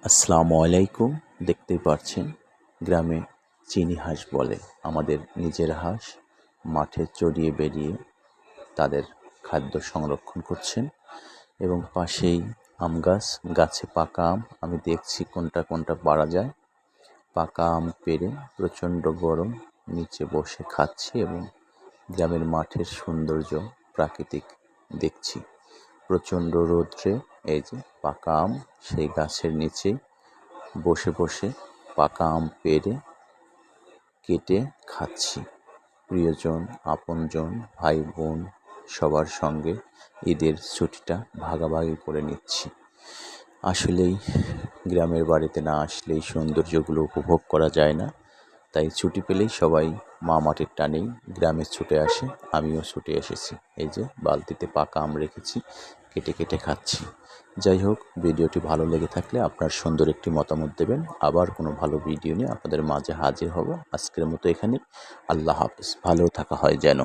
আসসালামু আলাইকুম। দেখতেই পাচ্ছেন গ্রামে চিনি হাঁস বলে আমাদের নিজের হাঁস মাঠে চরিয়ে বেরিয়ে তাদের খাদ্য সংরক্ষণ করছেন এবং পাশেই আম গাছ, গাছে পাকা আম আমি দেখছি কোনটা কোনটা পাড়া যায়। পাকা আম পেড়ে প্রচণ্ড গরম নিচে বসে খাচ্ছি এবং গ্রামের মাঠের সৌন্দর্য প্রাকৃতিক দেখছি। প্রচণ্ড রৌদ্রে এই যে পাকা আম সেই গাছের নিচেই বসে বসে পাকা আম পেড়ে কেটে খাচ্ছি। প্রিয়জন, আপনজন, ভাই বোন সবার সঙ্গে ঈদের ছুটিটা ভাগাভাগি করে নিচ্ছি। আসলেই গ্রামের বাড়িতে না আসলে এই সৌন্দর্যগুলো উপভোগ করা যায় না। তাই ছুটি পেলেই সবাই মা মাটির টানেই গ্রামে ছুটে আসে। আমিও ছুটে এসেছি। এই যে বালতিতে পাকা আম রেখেছি, কেটে কেটে খাচ্ছি। যাই হোক, ভিডিওটি ভালো লেগে থাকলে আপনার সুন্দর একটি মতামত দেবেন। আবার কোনো ভালো ভিডিও নিয়ে আপনাদের মাঝে হাজির হব। আজকের মতো এখানেই। আল্লাহ হাফেজ। ভালো থাকা হয় যেন।